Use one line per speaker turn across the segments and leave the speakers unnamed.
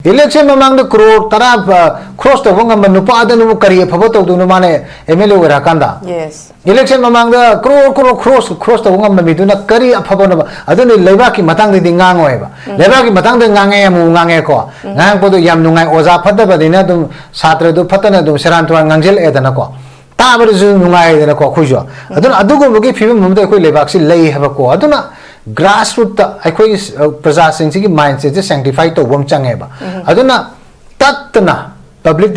Election mamang the crore tara cross the wong and nupa the career photo to Numane Emily Rakanda.
Yes.
Election mamang the cross the wong and Miduna career pabonaba. I don't know Levaki Matang the Dingangoeva. Levaki Matang the Nange Mungangeko. Nango Yam Nungai Oza Patabadinadum Satra do Patanadum Seranto and Angel Edanako. Tabaris Nungai and a Kokujo. I don't Adugo Mugi Film Mumde Levaxi lay have a co. I don't know. Grassroots अखोई प्रजासिंग की mindset से sanctify तो वम चंगे बा अदुना तत्ना public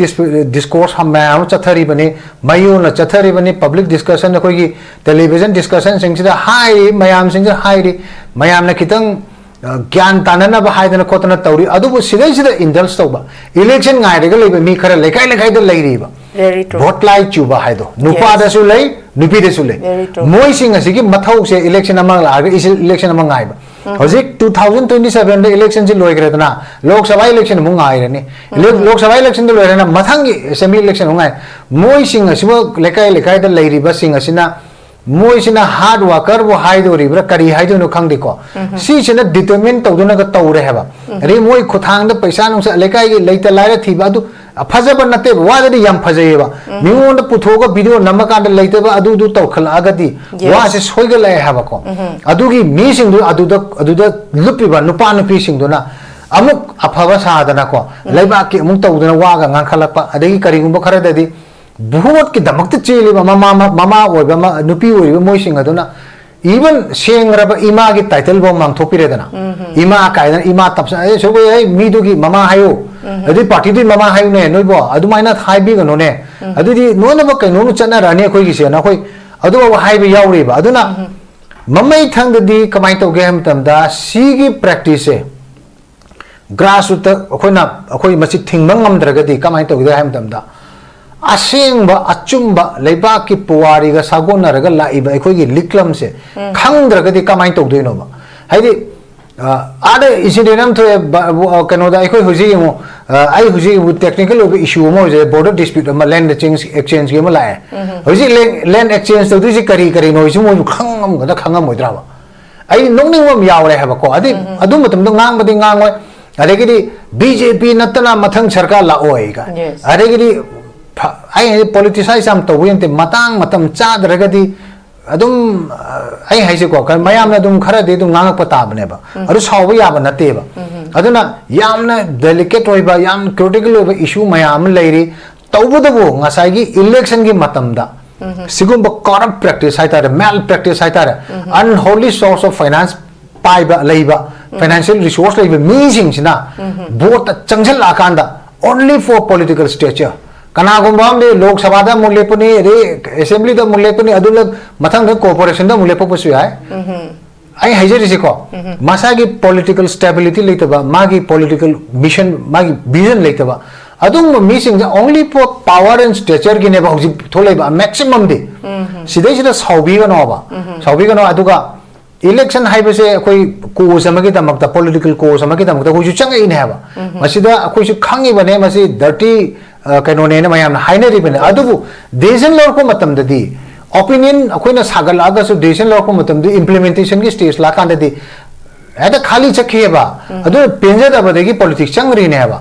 discourse हम मैं चथरी बने मयूं न चथरी बने public discussion अखोई की television discussion सिंग से हाई मयाम सिंग से हाई री मयाम न कितंग ज्ञान तानना बा हाई दन कोतना तौरी अदुबो सीधे indulge तो बा election गाय रेगल ले मी खरा लेकाई तो ले रही बा vote लाई चुबा हाई दो नुपा दसु ले नुपी दसु ले मोई सिंग असी की मथाउ से election अमंग आगे इस election अमंग आए बा हजिक 2027 में election से लोग रहते ना लोकसभा election मुंग आए रहने लोकसभा election तो लोग रहना मथांगी assembly election मुंग आए मोई सिंग असी वो लेकाई तो ले रही बा सिंग असी ना मोई सिना hard worker वो हाई दो रही बरा करी हाई दो नुखंग दिको सी सिना determine तो दोनों का तौर है बा अरे मोई खुदांग द पैसा नुसा लेकाई के लेते लाये थी बा दो फजब नते वादे यम फजेबा मिउन पुथोगा वीडियो नमकांड लेतेबा अदुदु तौखल आगदी वासे सोइगल हाबको अदुगी मीसिंग अदुदा लुपिबा नुपा नुपी सिंगदुना अमुक अफबा सादना को लेबा के अमुक तौदना वागा ngangkhalakpa adegi karigumba kharadadi बहुत की दमकते चेलिबा मामा ओइबा नुपी ओइबा मोइसिंग अदुना even सेंगरबा इमा की टाइटल बो मांगथोपिरेदना इमा कायदना इमा तपसा ए सोबे ए मीदुगी मामा हायो अदि पार्टी दि मामा हायो ने नोइबो अदुमाइना हाइबी गनो ने अदुदि नोनबो कैनो चना राने खोइ गिसे ना खोइ अदुबो हाइबी याउरेबा अदुना मम्मै थंगदि कमाइ तौगे हम तमदा सीगी प्रैक्टिस से ग्रासरूट अखोइना अखोइ मसि थिंगबं ngमद्रगदि कमाइ तौगे हम तमदा असेंबा अचुंबा लेबा की पुवारी का सागोनरगा लाइबा अखोइगी लिक्लम से खंगद्रगदि कमाइ तौदोइनोबा हाइदि आदे इसिडेनम तो कनोदा अखोइ हुजि यमो आई हुजि टेक्निकल इशू मो जे बॉर्डर डिस्प्यूट लैंड एक्सचेंज के लाए हुजि लैंड एक्सचेंज तौदि करी नोइसु मो खंगम गदा खंगम मोइद्राबा आई नोंनिंगम यावरे हबको अदि अदु मतम दो ngangbadi ngangoi अरेगिदि बीजेपी नतना मथंग सरकार लाओइगा अरेगिदि आई पॉलिटिसाइज हम तो वेंते मतंग मतम चादरगदि अदुम आई हाइसे को मयाम ने दुम खरा दे दुम nganगक पताबने बा अरु साव याब नते बा अदुना यामना डेलिकेट होइबा याम क्रिटिकल होइबा इशू मयाम लेरी तौबदबो ngसाइगी इलेक्शन की मतमदा सिगुम करप्ट प्रैक्टिस हाइतारे मैल प्रैक्टिस हाइतारे अनहोली सोर्स ऑफ फाइनेंस पाइबा लेबा फाइनेंशियल रिसोर्स लेबा मीसिंगसिना वोट चंगजल आकांदा ओनली फॉर पॉलिटिकल स्टेचर कनागुंबा में लोकसभा दा मुलेपनी रे असेंबली दा मुलेपनी अदुल मथंग दा कोऑपरेशन दा मुलेपपसु याय आई हाइजरिसे को मासा की पॉलिटिकल स्टेबिलिटी लेतबा मागी पॉलिटिकल मिशन मागी विजन लेतबा अदुम मीसिंग only for power and stature की नेबा हुजि थोलेबा मैक्सिमम दे सिदे सिदा साउबीगनो अदुगा इलेक्शन हाइबसे अखोई कोस अमगी तमकता पॉलिटिकल कोस अमगी तमकता हुजि चंगै ने हाबा मसिदा अखोइसु खांगी बने मसि डर्टी कैनोने ने मयाम हाइनरी बने अदुबु डिसीजन लौरको मतमददी ओपिनियन अखोइना सागलागसु डिसीजन लौरको मतमदि इंप्लीमेंटेशन की स्टेज लाकांददी एदा खाली चखेबा अदु पेंजदबदेगी पॉलिटिक्स चंगरी ने हाबा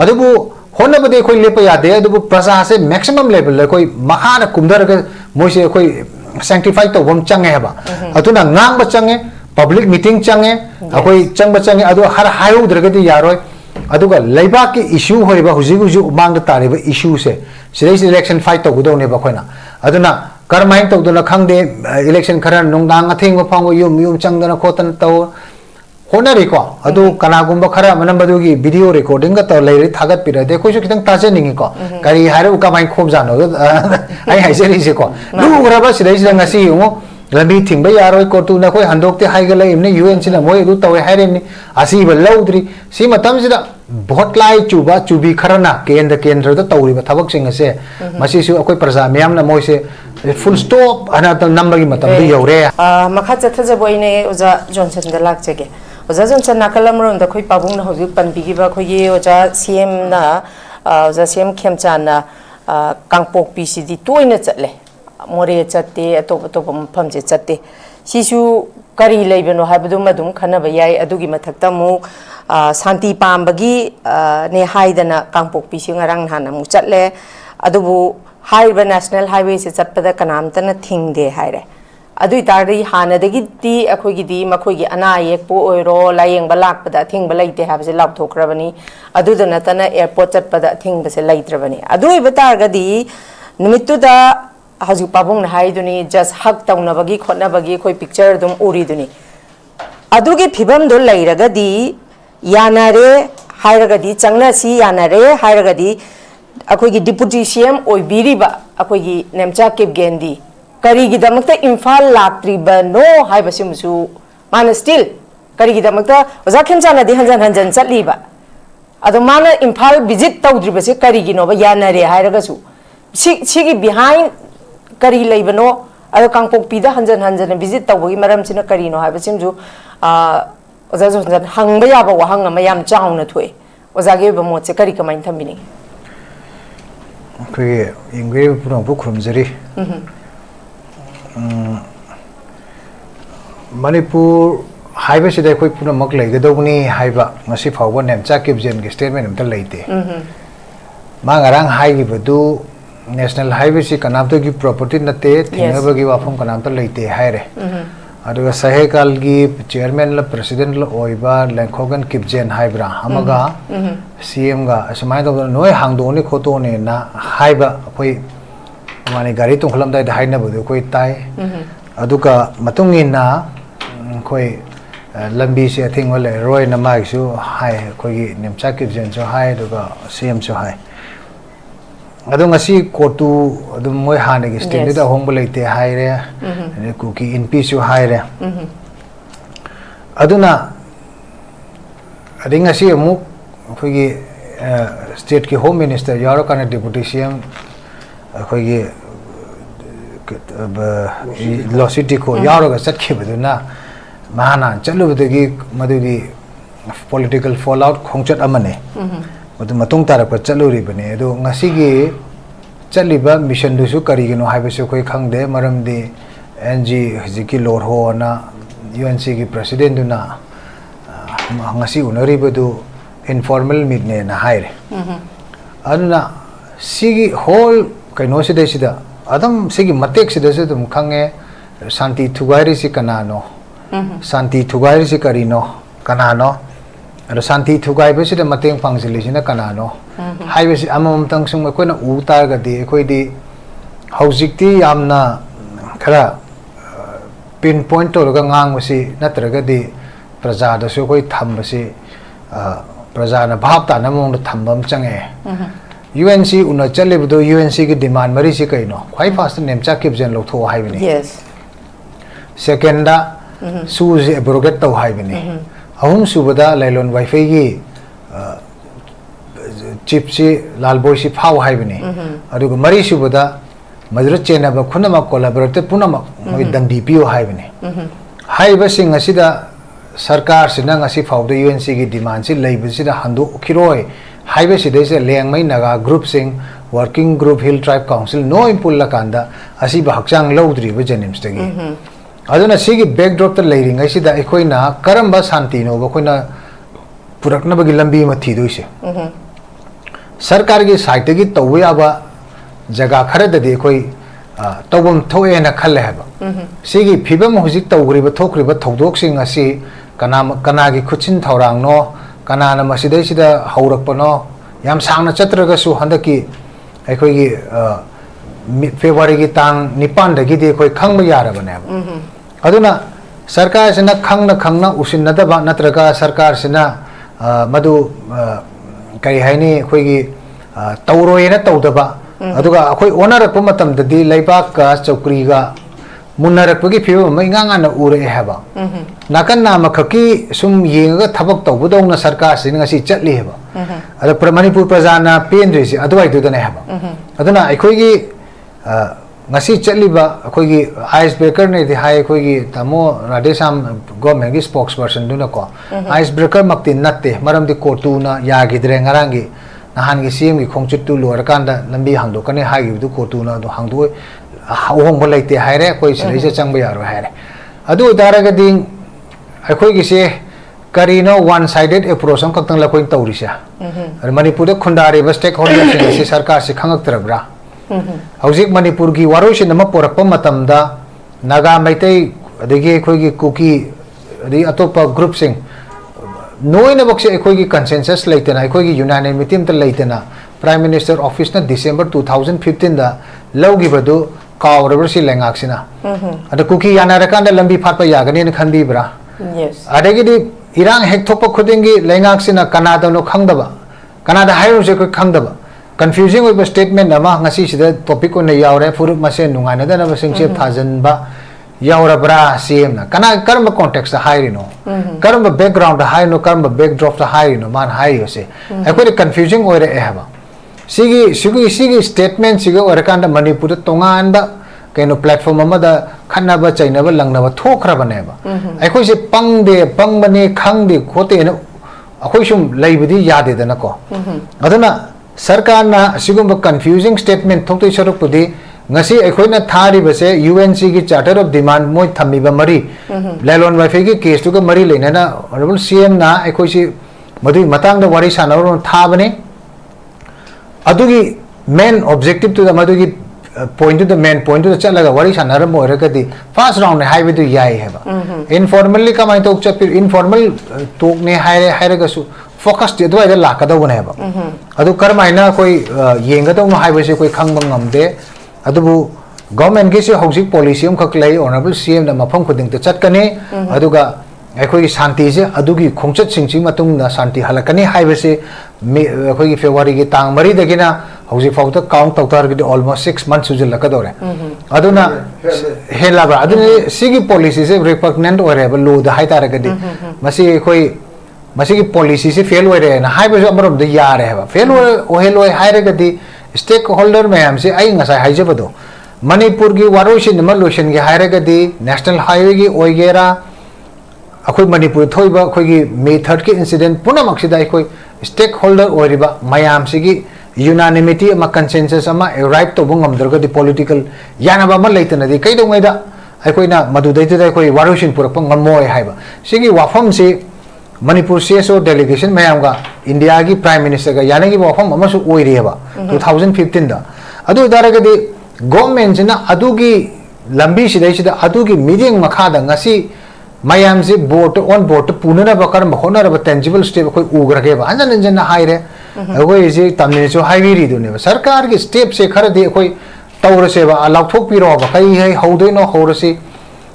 अदुबु होनबदे कोई लेप यादे अदुबु प्रजा से मैक्सिमम लेवल कोई मखार कुमदर के मोइसे कोई सैंक्टिफाई तो वम चंगे हेबा अतुना ngang ba change public meeting change akoi changba change adu har hayu dragadi yaroi aduga leiba ki issue hoiba huji umang da tariba issue se sidai election fight to gudo ne ba khoina aduna karmain to duna khangde election khara nungdang atheng ba phango yum changdana khotan to honari ko adu kanagumba khara manambadugi video recording ga to leiri thagat pirade koisu kitang taje ningi ko kari haru ka main khom jano ai haiseri se ko lu graba sidai sidanga si yungo lambi thingba yaroi ko tu na koi handokte haigala imne UN sina moi du tawe hairemni asi ba laudri si matam sida bhot lai chuba chubi kharana kendra da tawri ba thabak sing ase masi su akoi praja myam na moi se full stop ana number gi matam bi yore
makha chatha boine oja Johnson da lak chege oja Johnson nakalam ron da khoi pabung na hoju pan bigi ba khoi ye oja CM na oja CM khemcha na kangpok PCD toina chatle मोरे चते अतोप मफमसे चते सिसु करी लेबनो हाबदु मदुम खनब याय अदुगी मथक्ता मु santi pambagi ne haidana kangpokpi si ngarang hana mu chatle adubu haiba national highway se chatpada kanamtana thingde haire adu itari hana dagi ti akhoi gi di makhoi gi ana yek po oiro layeng balak pada thing balaite habse lab thokrabani adu dana tana airport chatpada thing base laitrabani adu ibatar gadi numitu da hazu pabung na haiduni just hak taunabagi khotnabagi khoi picture dum uri duni adu gi phibam do lairagadi yanare hairagadi changna si yanare hairagadi akhoi gi deputy cm oibiriba akhoi gi nemcha kip gendi kari gi damakta imphal laktriba no haibasimusu mana still kari gi damakta oza khemchana di hanjan hanjan chatliba ado mana imphal visit tawdribase kari gi no ba yanare hairagasu sigi behind kari leibano ado kangpokpi da hanjan hanjan visit tawgi maram sina kari no haibasimusu oza jonsan hangba yaba wahang ama yam chauna thoi oza ge ba motse kari kamain thambini
kwe ingwe purang bu khurumjari manipur haiba sida khoi puna mak lai gadobni haiba ngasi phawba nem chakip jen ge statement amta leite ma ngarang hai gi badu national highway si kanamto gi property nate thingaba gi wafam kanamta leite haire aduga sahekal gi chairman la president la oiba lengkhogan kipjen haibra hamaga cm ga asmai do noi hangdoni khotone na haiba khoi mani gari tungkhalam dai haina bodu koi tai aduga matungina khoi lambi se thing wale roi na mai su hai khoi gi nemcha kipjen so hai aduga cm so hai adu ngasi kotu adu moi hane gi stand da hong baleite haire ne kuki in pisu haire aduna adi ngasi amu khoi gi state ki home minister yaro kana deputy cm khoi gi lo city ko yaro ga satke baduna mahana chalu badagi madugi political fallout khongchat amane madu matung tarak pa chaluri bane do ngasi gi chaliba mission du su kari gino haibe su koi khangde maram de ng hijiki lor ho na unc gi president du na ngasi unari badu informal meet ne na haire anuna sigi whole kaino se de sida adam sigi matek sida se dum khange santi thugairi si kanano santi thugairi si karino kanano ado santi thugai besi de mateng pangsil sina kanano hai besi amam tang sung ko na utar ga de ko di haujikti yamna khara pinpoint to ga ngang besi natraga di praja da su koi tham besi praja na bhab ta na mong thambam change unc una chale bu unc ki demand mari si kaino khwai fast nemcha kipjen lo tho hai bini
yes
second da su je abrogate to hai bini ahum subada lailon wifi gi chip si lalboy si phau hai bini aduga mari subada madra chena ba khunama collaborate punama moi dandi pio hai bini hai ba sing asida sarkar sina ngasi phau de unc gi demand si leibu sida handu khiroi hai ba sida se lengmai naga group sing working group hill tribe council no impul la kanda asi ba hakchang lodri ba janims tagi aduna sigi backdrop ta leiring ai sida ekoina karamba santi no ba koina purakna bagi lambi ma thi doise sarkar gi site gi tawwe aba jaga khara da de koi tawbam thoe na khalle haba sigi phibam hujik tawgri ba thokri ba thodok sing asi kana gi khuchin thorang no kana na masidai sida haurak pa no yam sangna chatraga su handaki ekoi gi February ki tang nipan da gi de koi khangba yara bane aduna sarkar sina khangna usin na da ba natraga sarkar sina madu kai haini khoi gi tawroi na tawdaba aduga akhoi onarak pa matam da di laibak ka chokri ga munarak pa gi phiwa mai nganga na ure heba nakan na makhaki sum yenga thabak tawbudong na sarkar sin ngasi chatli heba ada manipur prajana pendri si adwai du da ne heba aduna akhoi gi ngasi chaliba akhoi gi ice breaker ne di hai akhoi gi tamo radesam government gi spokesperson du na ko ice breaker makti natte maram di kotu na ya gi dre ngarangi nahan gi cm gi khongchit tu lor kanda lambi hangdo kane hai gi du kotu na do hangdo hong bolaite haire koi sile se changba yaro haire adu daraga ding akhoi gi se करीनो one sided approach हम कतंग लखोइन तौरिसे मणिपुर दे खुंदारे बस stake holder से सरकार से खंगक्तरब्रा हौजिक मणिपुर की वारोइसिन अमा पोरक्प मतमदा Naga Meitei अदगी अखोइगी cookie अदि अतोप ग्रुप सिंग नोइना बक्से अखोइगी कंसेंसस लेतना अखोइगी यूनानिमिटी अमत लेतना प्राइम मिनिस्टर ऑफिस ना दिसंबर 2015 दा लौगिबदु कावरबरसी लेंगाक्सिना अद कुकी यानारकांदा लंबी फाटपा यागनी न खंदीब्रा
yes
अदगी इरांग हेक्थोप खुदिंगी लेंगाक्सिना कनादनो खंगदबा कनादा हाइरोसे को खंगदबा कंफ्यूजिंग ओइब स्टेटमेंट अमा ngasi sida topic ko ne yaure Furup Masen Nungainadanaba Singchep Thajanba Yowrabara CM na kana karma context hairino karma background hairino karma backdrop hairino man hairo se akoi confusing oire ehaba sigi statement siga orakanda Manipur tongan ba kaino platform amada khanaba chainaba langnaba thokrabane ba akoi se pangde pangbane khangde khote na akoi sum laibudi yade dana ko aduna सरकार ना सिगुम confusing statement थोक्ते सरुपुदी ngasi akhoi thari base UNC की charter of demand मोय थम्मीबा मरी लेलोन वाइफे की केस टू का मरी लेना ना ऑनरेबल सीएम ना akhoi si मदुई मतांग द वारी सानरो थाबने अदुगी मेन ऑब्जेक्टिव टू द मदुगी point to the main point to the चलगा वारी सानर मोरकदी फर्स्ट राउंड ने हाईवे तो याई है बा इनफॉर्मली कमाई तो फिर इनफॉर्मल टोक ने हायरेगसु फोकस दे दो इधर लाकदौने है अदु करमाइना कोई येंगदौनो हाइबसे कोई खंगबं ngamde अदुबु गवर्नमेंट की से हौजिक पॉलिसी हम खक लई ऑनरेबल सीएम द मफम खुदिंग त चटकने अदुगा अखोई शांति से अदुगी खोंचत सिंगची मतुंग द शांति हलकने हाइबसे अखोई फेब्रुआरी की तांग मरी दगिना हौजिक फाउत काउंट तौतार की ऑलमोस्ट 6 मंथ्स सुजल लकदोरे अदुना हेलाबा अदुने सिगी पॉलिसी से रिपग्नेंट ओरे ब लो द हाइतारगदि मसी अखोई मसी की पॉलिसी से फेल हो रहे ना हाई बस अमरम द यार है फेल ओहेल ओहे हायरगदि स्टेक होल्डर मैम से आई ngasa हाइजबदो मणिपुर की वारोइसिन म लोशन की हायरगदि नेशनल हाईवे की ओइगेरा अखोई मणिपुर थोइबा अखोई मे 3 की इंसिडेंट पुनमक्सिदा अखोई स्टेक होल्डर ओरिबा मयाम सिगी यूनानिमिटी अमा कंसेंसस अमा अराइव तो बंगमदरगदि पॉलिटिकल यानाबा म लेतनदि कैदोंगैदा अखोइना मदुदैतदा अखोई वारोइसिन पुरक ngमोय हाइबा सिगी वाफम से Manipur CSO delegation ma'am India की प्राइम मिनिस्टर का यानी कि वफम 2015 दा अदु दारगदि गवर्नमेंट सिना अदुगी लंबी सिदैसिदा अदुगी मीटिंग मखादा ngasi मैम से बोर्ड ऑन बोर्ड पुनना बकर होनरब टेंजिबल स्टेप कोई उग्रगे बा अंजन अंजन हाइरे कोई जे तमनेसो हाइवेरी दुने सरकार की स्टेप से खरदे कोई तौरसे बा लाउथोक पिरो बा कई है हौदेनो हौरसे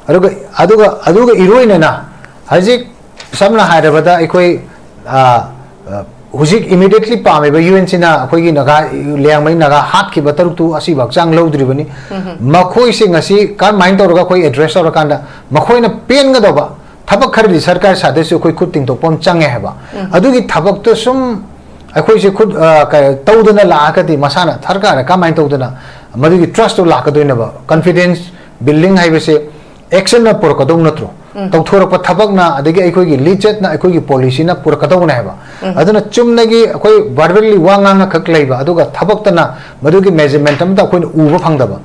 अदुगा इरोइनना हजिक समना हायरबदा अखोई हुजिक इमीडिएटली पामेब यूएनसीना अखोई नगा लेंगमै नगा हातखिबा तरुतु असि बक्चांग लौद्रिबनी मखोई से ngasi का माइंड तौरगा कोई एड्रेस और कांदा मखोइना पेनगदबा थबक खरदि सरकार सादेसु कोई खुद तिंग तो पम चंगे हेबा अदुगी थबक तो सुम अखोई से खुद तौदना लाकदि मसाना सरकार का माइंड तौदना मदुगी ट्रस्ट तो लाकदोइनबा कॉन्फिडेंस बिल्डिंग हाइबसे एक्शन ना पुरकदौ नत्रो तौथोरप थबकना अदगी अखोई लीचेटना अखोई पॉलिसीना पुरकदौना हेबा अदुना चुमनगी अखोई वर्बली वांगांगा खक लैबा अदुगा थबक्तना मदुगी मेजरमेंट अमता अखोई उबा फंगदबा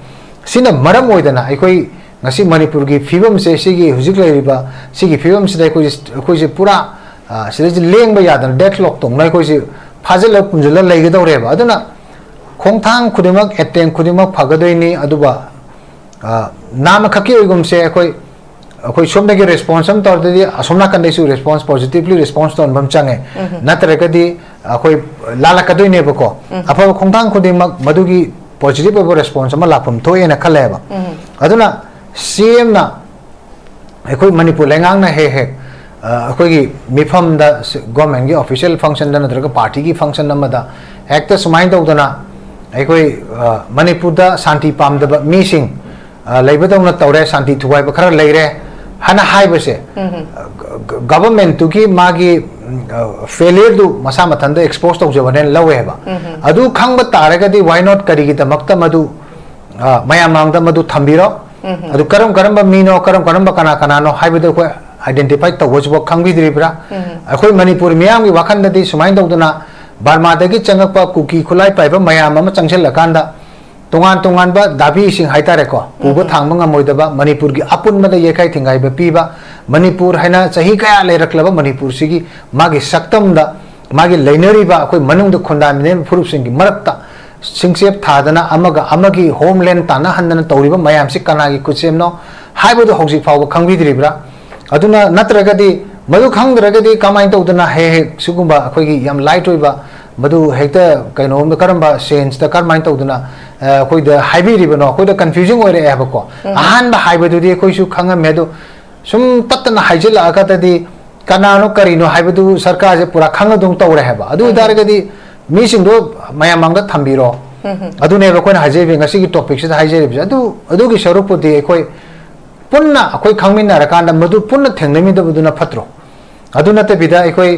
सिना मरम ओइदना अखोई ngasi मणिपुर की फिवम से सिगी हुजिक लैबा सिगी फिवम से अखोई से पूरा सिदि लेंबा यादना डेडलॉक तोंना अखोई से फाजल पुंजल लैगदौरेबा अदुना खोंथांग खुदिमक एटेम खुदिमक फगदोइनी अदुबा नाम खकी ओइगुम से अखोई सोमने के रेस्पॉन्स हम तौर दे असोमना कंदेसु रेस्पॉन्स पॉजिटिवली रेस्पॉन्स तो अनबम चंगे नतरगदि अखोई लालकदोइने बको अफब खोंथांग खुदिमक मदुगी पॉजिटिव ओइब रेस्पॉन्स अमा लाफम थोएना खलेबा अदुना सीएम ना अखोई मणिपुर लेंगांग ना हे अखोई मिफम दा गवर्नमेंट की ऑफिशियल फंक्शन दा नतरग पार्टी की फंक्शन नमदा एक्ट सुमाइन तौदना अखोई मणिपुर दा शांति पामदबा मीसिंग लेबदौना तौरे शांति थुवाइब खरा लेरे हना हाइबसे गवर्नमेंट की मागी फेलियर दु मसा मथंद एक्सपोज तौजबने लवेबा अदु खंग तारगदि व्हाई नॉट करिगी दमक्ता मदु मया मांगदा मदु थंबिरो अदु करम मीनो करम कना कनानो हाइबदो को आइडेंटिफाई तवजबो खंगबिद्रिब्रा अखोई मणिपुर मियाम की वाखंददि सुमाइन तौदना बर्मादगी चंगप कुकी खुलाई पाइबा मयाम अमा चंगसेलकांदा तोंगान दाबी सिंह हाइतारेको पुबो थांबा ngमोइदबा मणिपुर की अपुनमदा येखाइ थिंगाइबा पीबा manipur haina chahi kaya leiraklaba manipur sigi magi saktam da magi leinariba akoi manung da khondamine furup sing gi marakta Singchep Thadana amagi homeland tana handana tawriba mayam si kanagi kuchemno haibodu hojik fawba khangbidiribra aduna natragadi madu khangdragadi kamai tawdana he sugumba akoigi yam light oiba madu hekta kaino me karamba sense da karmai tawdana koi da haibiriba no koi da confusing oire ebako ahan ba haibodu di koi su khanga medo sum tatna haijila akatadi kanano karino haibodu sarkar je pura khangadung tawre heba adu daragadi मीसिंग दो मयामंग दा थंबीरो अदुने बकोन हाजेबे ngasi gi topic से हाजेबे अदु की स्वरूप दे कोई पुन्ना कोई खंगमिना रकांदा मधु पुन्ना थेंगनमी दबुना फत्रो अदुना ते बिदा कोई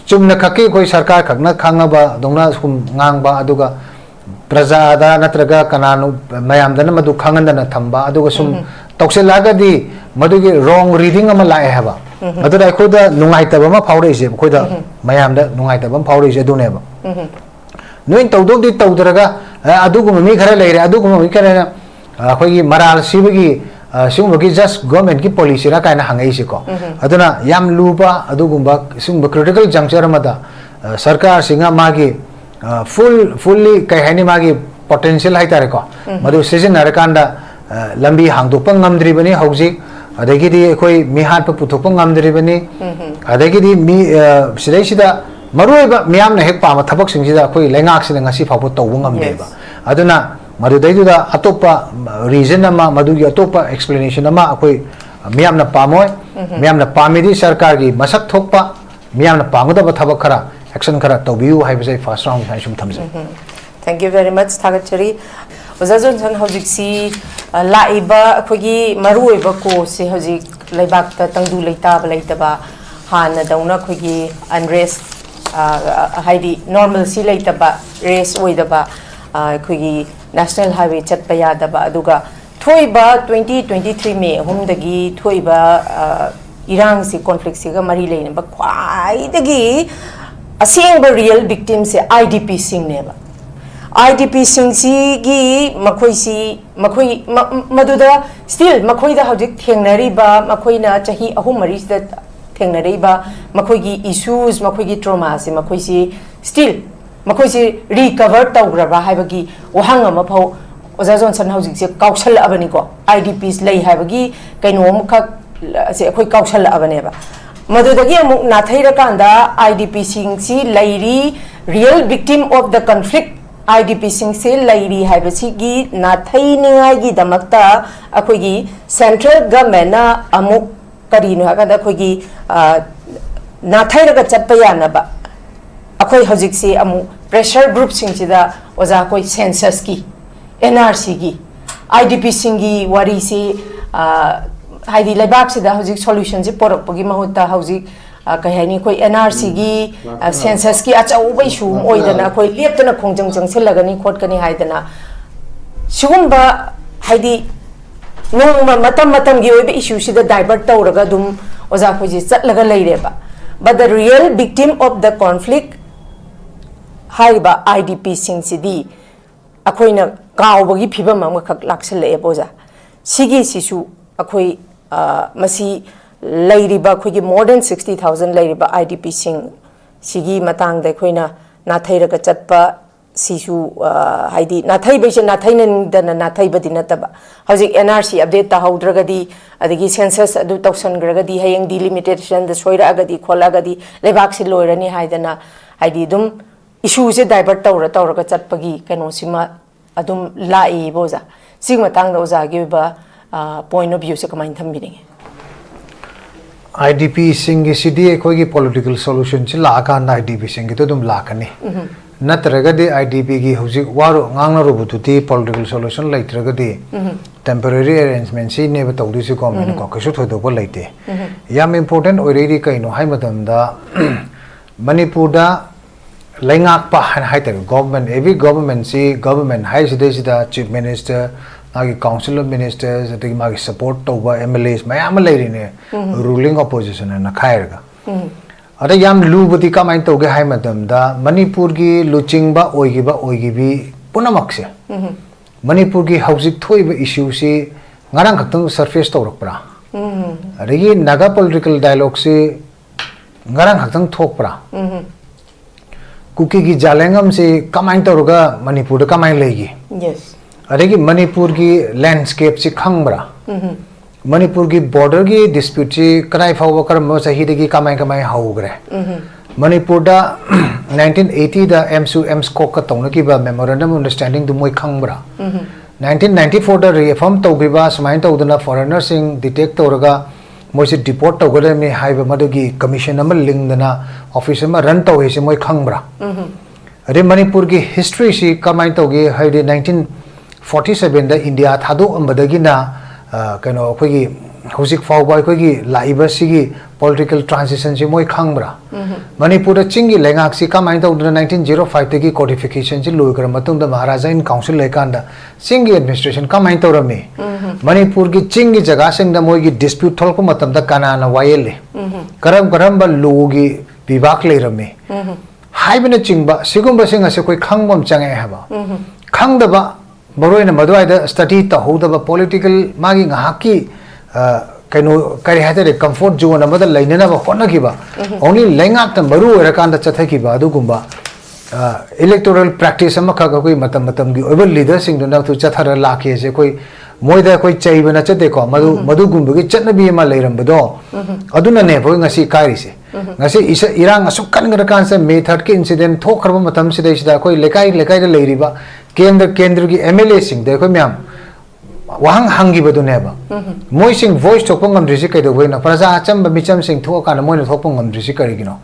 चुमना खकी कोई सरकार खगना खांगबा दोंगना सुम ngang अदुगा प्रजा दा नत्रगा कनानु मयामदन मधु खंगनदन थंबा अदुगा सुम तौसेलागदी मधुगी wrong reading अमा लाए हबा अदुदा अखोदा नुंगाइतबा मा फावरेसे अखोदा मयामदा नुंगाइतबा फावरेसे दुनेबा नोइन तौदोगदी तौदरगा अदुगुम मी खरा लेरे अदुगुम मी खरा अखोगी मराल सिबगी सिगुमगी जस्ट गवर्नमेंट की पॉलिसी रा कायना हंगैसे को अदुना याम लुबा अदुगुमबा सिगुमबा क्रिटिकल जंक्चर मदा सरकार सिंगा मागी fully kai hani magi potential hai tare ko madu season narakanda lambi hangdokpa ngamdribani hojik adagidi koi mihat pa puthokpa ngamdribani adagidi mi sidai sida maruiba miyam na hek pama thabak singsida koi lengak sida ngasi phawpo tawbu ngamdeba aduna madu daiduda atopa reason ama madu gi atopa explanation ama koi miyam na pamoy miyam na pamidi sarkar gi masak thokpa miyam na pamudaba thabak khara action khara tawbiu haibase first round hai sum thamse
thank you very much thagachari ozajon san hojik si laiba khogi maruiba ko se hojik laibak ta tangdu leita ba leitaba hana dauna khogi unrest haidi normal si leitaba race oidaba khogi national highway chatpa yadaba aduga thoiba 2023 me humdagi thoiba irang si conflict si ga mari leina ba khwai dagi asengba real victim se idp sing neba idp sing si gi makhoi si makhoi maduda still makhoi da hojik thengnari ba makhoi na chahi ahum mari da thengnari ba makhoi gi issues makhoi gi trauma se makhoi si still makhoi si recover tawgra ba haibagi wahang ama phau ozajon san hojik se kaushal abani ko idps lei haibagi kainom khak se khoi kaushal abane ba madudagi amuk nathaira kanda idp sing si lairi real victim of the conflict idp sing si lairi haibasi gi nathai ningai gi damakta akhoi gi central government na amuk karino hakada akhoi gi nathaira ga chatpa yana ba akhoi hojik si amu pressure group sing sida oza koi census ki nrc gi idp sing gi wari si haidi laibak sida hojik solution ji porok pagi mahuta hojik kahani koi nrc gi census ki achau bai shu oidana koi leptana khongjang jang selagani khotkani haidana sugumba haidi nongma matam matam gi oibe issue sida divert tawraga dum oza koi ji chatlaga leireba but the real victim of the conflict haiba idp sing sidi akoina kawbagi phibam am khak laksale boza sigi sisu akoi masi lairiba khogi more than 60,000 lairiba idp sing sigi matang da khoina nathai ra chatpa sisu haidi nathai bese nathai nan dana nathai badina taba hojik nrc update ta haudragadi adigi census adu tausan gragadi hayeng delimitation da soira agadi khola agadi lebak si loirani haidana haidi dum issue se divert tawra ga chatpagi kano sima adum lai boza sing matang da oza gi ba point of view se kamain thambini
idp singi city koigi political solution chi la ka na idp singi to dum la kani natraga de idp gi hojik waro ngangna ro bututi political solution laitraga de temporary arrangement si ne ba tawdu si government ko kesu thodo ko laite yam important already kaino hai madam da manipur da laingak pa hai ta government every government si government hai sida chief minister agi council of ministers ati magi support toba mlas mayam lairine ruling opposition na khairga ada yam lubati kamai toge hai madam da manipur gi luchingba oigibi punamakse manipur gi housing thoiba issue si ngarang khatang surface tawrakpra Rigi Naga political dialogue si ngarang haktang thokpra. Kuki ki jalengam si kamain tauruga Manipur kamain legi.
Yes.
Rigi Manipur ki landscape si khangbra. Manipur ki border ki dispute si kanai fawa karam sa hidegi kamain haugre. Manipur da 1980 da MSU ka tongna ki ba memorandum of understanding du moi khangbra. 1994 da reform taugiba smain taudana foreigner sing detect tauraga moise deport tawgare me haiba madugi commission ama lingdana office ama run taw se moi khangbra. Re Manipur ki history si kamain tawgi haide 1947 da India thado ambadagi na kano khoi hojik fawba khoi gi laiba sigi political transition si moi khangbra. Manipur da chingi lengak si kamain taw 1905 tegi codification si loikra matung da Maharaja in council lekanda singi administration kamain taw rame. Manipur ki chingi jaga sing da moi gi dispute tholko matam da kanana wayele. Karam ba logi bivak le rame. Haibina chingba sigumba singa se koi khangbam change haba. Khangdaba baroina madwai da study ta hodaba political magi ngahaki kaino kari hate comfort zone amada lainana ba honna kiba only lengak ta maru erakan da chathaki ba adu gumba electoral practice ama kha koi matam gi oiba leader sing dona tu chathara lakhe se koi moida koi chaibana chate ko madu gumba gi chatnabi ma leiram bado aduna ne boi ngasi kairi se ngasi isa irang asuk kan ngara kan se method ki incident thokharba matam sidai sida koi lekai da leiriba kendra ki MLA sing de koi myam wahang hangi badu neba moi sing voice thokpong ngam drisi kai do boina praja achamba micham sing thoka na moi thokpong ngam drisi kari gino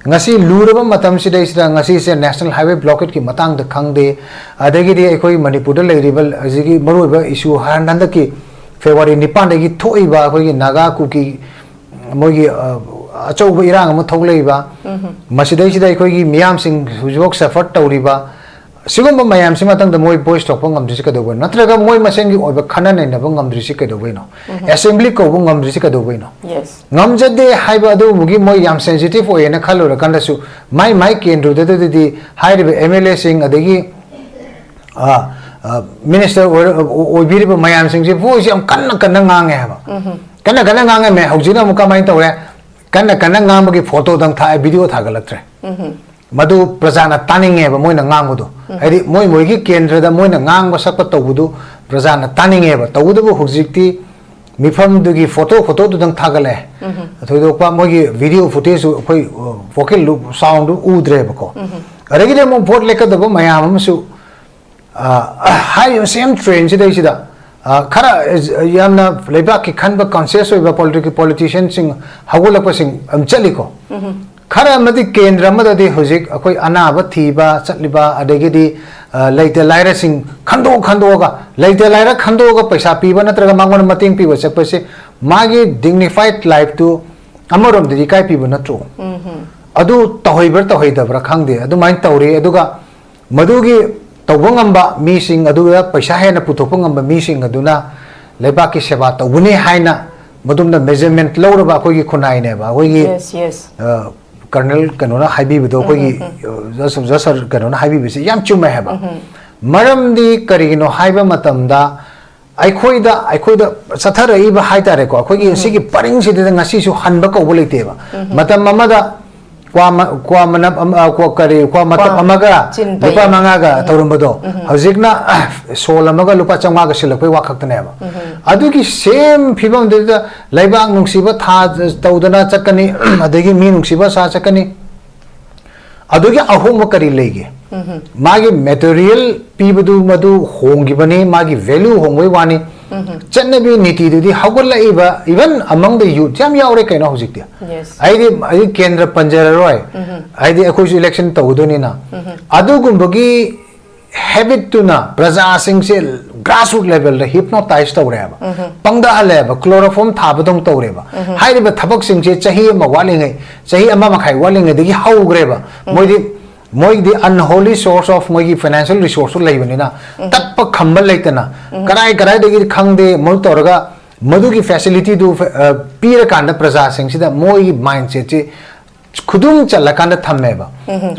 ngasi luraba matam sidai sida ngasi se national highway blockade ki matang da khangde adagi di ekoi Manipur da leiribal ajigi maruba issue hananda ki February 9 dagi thoiba koi gi naga kuki moi gi achau irang am thokleiba masidai sida ekoi gi miyam sing hujok suffer tawriba sigumba mayam sima tang da moi voice talk ngam drisi ka do boy natraga moi masengi oba khana nei na ngam drisi ka do boy no assembly ko ngam drisi ka do boy no
yes
ngam jade haiba do mugi moi yam sensitive o ena khalo ra kanda su mai kendro de di haire MLA sing adegi minister o biriba mayam sing ji voice am kanna ngange haba kanna ngange me hojina mu kamai tawre kanna ngam gi photo dang tha video tha galatre madu prajana taninge ba moina ngangudu adi moi gi kendra da moina ngang ba sakpa tawudu prajana taninge ba tawudu bu hujikti mifam du gi photo du dang thagale thoido pa moi gi video footage khoi vocal loop sound udre ba ko aregi de mo vote leka da ba mayam su high same train sida sida khara yamna lebak ki khanba conscious oiba politician sing hagulakpa sing amchaliko khara madi kendra madadi hojik akoi anaba thiba chatliba adegidi leite laira sing khando ga leite laira khando ga paisa piba natraga mangwan mating piba chapase magi dignified life to amarom di kai piba natro adu tohoidabra khangde adu main tawri aduga madugi tawbangamba mi sing aduga paisa hena putopangamba mi sing aduna lebaki seba tawuni haina madumna measurement lawraba koi khunai ne ba koi
yes
Colonel kanona haibi bido koi jasar kanona haibi bisi yam chuma heba maram di karigino haiba matamda aikoida sathara iba haitare ko koi sigi paring sidi ngasi su hanba ko bolite ba matam mamada kwa matam amaga lupa mangaga taurumbado hojikna sol amaga lupa changma ga silakoi wakhaktane ba adugi same phibam de laibang nungsiba tha taudana chakani adagi mi nungsiba sa chakani adugi ahom kari lege magi material pibadu madu hongibani magi value hongoi wani chatnabi niti dudi hagula iba even among the youth jam yaure kaina hojikti
yes
ai kendra panjara roi ai di akoi election tawdoni na adugumbagi habit to na praja sing se grassroots level the hypnotize tawre ba pangda ale ba chloroform thabadong tawre ba hairi ba thabak sing se chahi ma walingai chahi ama makhai walingai digi haugre ba moi di unholy source of moi financial resource laibani na tappa khambal laitana karai dagi khangde mo torga madugi facility du pira kanda praja sing sida moi mindset che khudum chalakanda thammeba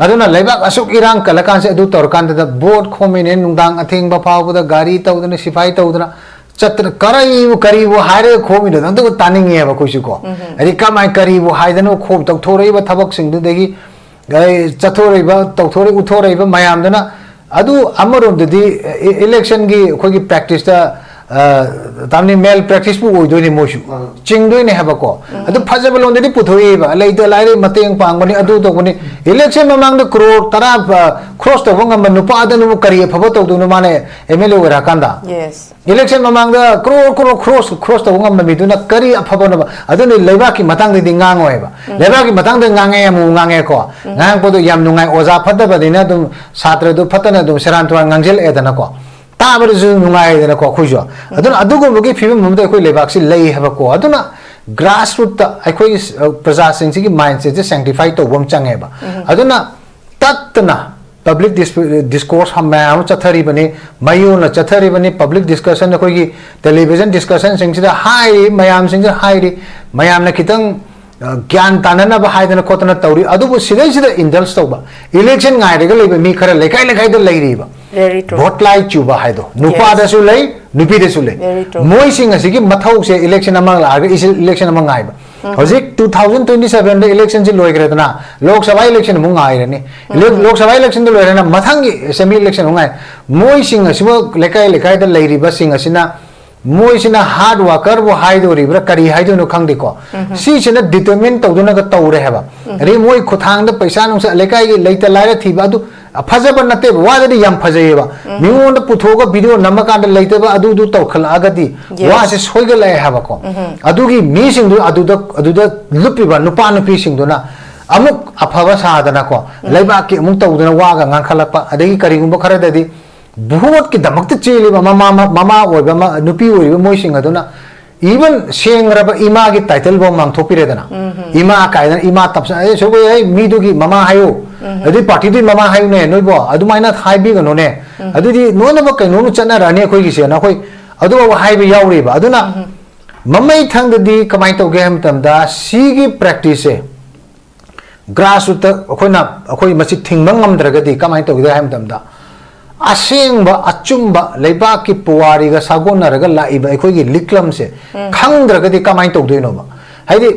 aduna leibak asuk irang kalakan se adu torkanda da board khomin nungdang athing ba phaw da gari tawdana sifai tawdana चत्र करीबो हारे खोमिदो नंदो तानिंगे है कोइसु को अदि कमाय करीबो हाइदनो खोब तौथोरैबा थबक सिंगदगी चथोरैबा तौथोरै उथोरैबा मयामदना अदु अमरोमदि election की खोगी practice ता तामनी मेल प्रैक्टिस पु ओइदोनि मोसु चिंगदोइने हबको अदु फजबल ओंदि पुथोइबा लैतो लाइरे मतेंग पांगबनि अदु तोगनि इलेक्शन ममांग द करोड़ तरा क्रॉस तो बंगम नुपा अदनु करी फबो तोदुनु माने एमएलए ओरा कांदा
यस
इलेक्शन ममांग द करोड़ क्रॉस तो बंगम मिदुना करी अफबन अदनु लेबा की मतंग दि ngango हेबा लेबा की मतंग द ngange मु ngange को ngang पोदु याम नुंगाई ओजा फदबदिना दुम छात्र दु फतन दुम सेरान तुवा ngangjel एदना को ताबरजु नुंगाइदना को खुजो अदुना अदुगुमगे फिबम ममदे अखोय लेबाक्सि लई हबको अदुना ग्रास रूट ता अखोय प्रजा सिंगसि माइंड से सैंक्टिफाई तो बम चंगेबा अदुना तत्तना पब्लिक डिस्कोर्स हम मैम चथरी बने मयून चथरी बने पब्लिक डिस्कशन अखोय टेलीविजन डिस्कशन सिंगसिदा हाई मयाम सिंग हाई मयाम ने खितंग ज्ञान ताननब हाइदना खोतना तौरी अदुबु सिदैसिदा इंडल्स तौबा इलेक्शन गायरेगा लेबा मी खरा लेखाई लेखाइदा लैरिबा vote लाई चुबा हाइदो नुपादसु लै नुपीदसु लै मोय सिंग असिगी मथौ से इलेक्शन अमंग लाग इलेक्शन अमंग गायबा हजिक 2027 दे इलेक्शन से लोइग्रेदना लोकसभा इलेक्शन मु गायरनी Lok Sabha election they लोइरना मथंगी assembly election गाय मोय सिंग असिबो लेखाई लेखाइदा लैरिबा सिंग असिना मोइसिना हार्ड वर्कर वो हाइदोरिब्रा करी हाइदोनो खंगदिको सिसिना डिटरमिन तौदुना ग तौरे हेबा रे मोइ खुथांग द पैसा नुसा लेकाई लेता लाइरा थिबा अदु फजब नते वादि याम फजयेबा मिउंड पुथोगा वीडियो नमकांड लेतेबा अदु दु तौखलागदि वासे सोइगले हेबाको अदुगी मीसिंदु अदुदा लुपिबा नुपा नुपी सिंदुना अमुक अफबा सादना को लेबा के अमुक तौदुना वागा ngankhalapa adegi karigumba kharadadi बहुत की दमक चेली ममा नुपी मोइसिंग इवन सेंग्रब इमा की टाइटल बो मांगथोपिरेदना इमा कायदना इमा तपसा ए सोबो ए मीदुगी ममा हायो अदि पार्टी दि ममा हायो ने नोइबो अदुमाइना हाइबिगनो ने अदुदि नोनबो कैनोनु चना राने खोइ गिसे ना खोइ अदु हाइबि यावरिबा अदुना ममै थंगदि कमाइ तोगे हम तमदा सीगी प्रैक्टिस से ग्रास रूट अखोइना अखोइ मसि थिंगमंग ngam कमाइ तोगे हम तमदा असेंग अचुंब लेबा की पुवारी गा सागोनरगा लाइबा अखोइगी लिक्लम से खंगद्रगदि कमाइ तौदोइनोबा हाइदि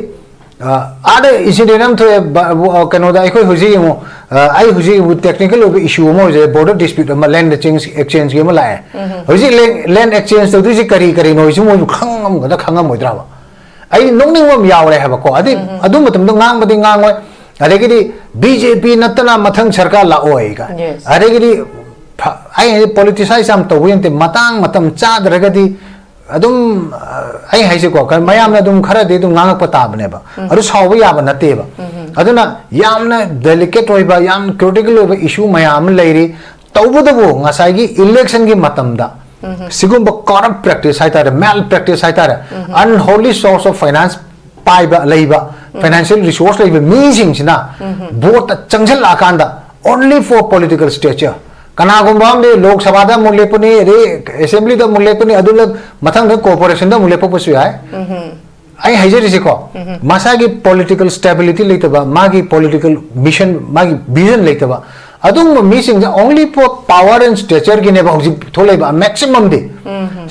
आदे इंसिडेंट थो कनोदा अखोइ हुजि मो आई हुजि टेक्निकल ओब इशू मो जे बॉर्डर डिस्प्यूट लैंड एक्सचेंज के लाए हुजि लैंड एक्सचेंज तौदि करी करी नोइसु मो खंगम गदा खंगम मोइद्राबा आई नोंनिंगम यावरे हबको अदि अदु मतमदो ngangbadi ngangoi अदेगिदि बीजेपी नतना मथंग सरकार लाओइगा अदेगिदि आई पॉलिटिसाइज हम तौबेंते मतंग मतम चादरगदि अदुम आई हाइसे को मयाम ने अदुम खरदि अदुम nganगक पताबनेबा अदु सावबा याबा नतेबा अदुना यामना डेलिकेट होइबा याम क्रिटिकल होइबा इशू मयाम लैरि तौबदबो ngasai इलेक्शन की मतमदा सिगुम करप्ट प्रैक्टिस हाइतारे मेल प्रैक्टिस हाइतारे अनहोली सोर्स ऑफ फाइनेंस पाइबा लैबा फाइनेंशियल रिसोर्स लैबा मीसिंगसिना वोट चंगजल आकांदा ओनली फॉर पॉलिटिकल स्टेचर कनागुंबा में लोकसभा दा मुलेपनी रे असेंबली दा मुलेपनी अदुल मथंग कोऑपरेशन दा मुलेपपसु याय आई हाइजरिसे को मसागी पॉलिटिकल स्टेबिलिटी लेतबा मागी पॉलिटिकल मिशन मागी विजन लेतबा अदुम मीसिंग only for power and stature की नेबा हजि थोलेबा मैक्सिमम दे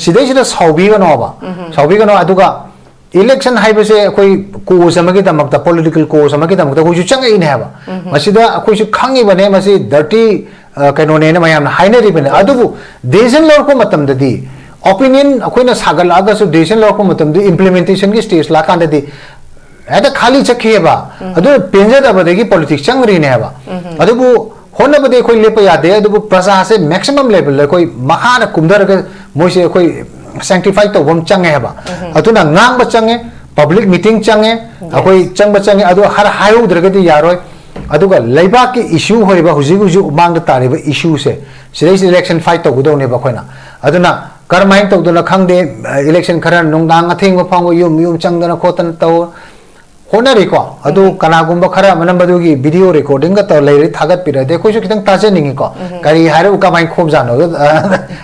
सिदैसिदा साउबीगनो अदुगा इलेक्शन हाइबसे अखोई कोस अमगी तमकता पॉलिटिकल कोस अमगी तमकता कोइ चंगे इन हैबा मसिदा अखोइ खंगी बने मसि डर्टी कैनोने ने मयाम हाइनरी बने अदुबु डिसीजन लौरको मतमददी ओपिनियन अखोइना सागलागसु डिसीजन लौरको मतमदि इंप्लीमेंटेशन की स्टेज लाकांददी एदा खाली चखेबा अदु पेंजदबदेगी पॉलिटिक्स चंगरी ने हैबा अदुबु होनबदे अखोइ लेप यादे अदुबु प्रजा से मैक्सिमम लेवल कोइ मखाना कुमदरग मोइसे अखोइ सैंक्टिफाई तो बम चंगे हैबा अदुना ngang चंगे पब्लिक मीटिंग चंगे अखोइ चंगे अदु हर हायुद्रगदि यारोय अदुगा लेबा की इशू होइबा हुजि उमांग तारिबा इशू से सिलेस इलेक्शन फाइट तो गुदोने बखोइना अदुना करमाइन तौदुना खंगदे इलेक्शन खरा नुंगदांग अथेंग फांगो युम चंगदना खोतन तौ होनरिको अदु कनागुंबा खरा मनंबदुगी वीडियो रिकॉर्डिंग का तो लेरि थागत पिरदे कोइसु खितंग ताजेनिंगी को करी हारे उकामाइ खोब जानो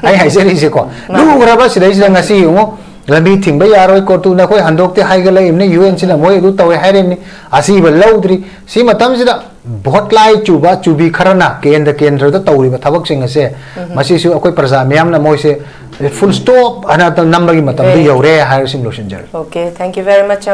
आई हाइसेरिसे को लुग्रबा सिलेस ngasi युमो लंबी थिंबा यारोय कोटु न कोइ हंदोकते हाइगले इमने यूएन सिना मोय दु तवे हाइरेमनी असीबा लौद्री सी मतम सिदा बहुत लाई चुबा चुबी खरना केंद्र द तौरिबा थबक सिंग असे मसिसु अकोय प्रजा म्याम ना मोइसे फुल स्टॉप अना नंबर की मतलब यौरे हायर सिंग लोशन जर
Okay, thank you very much.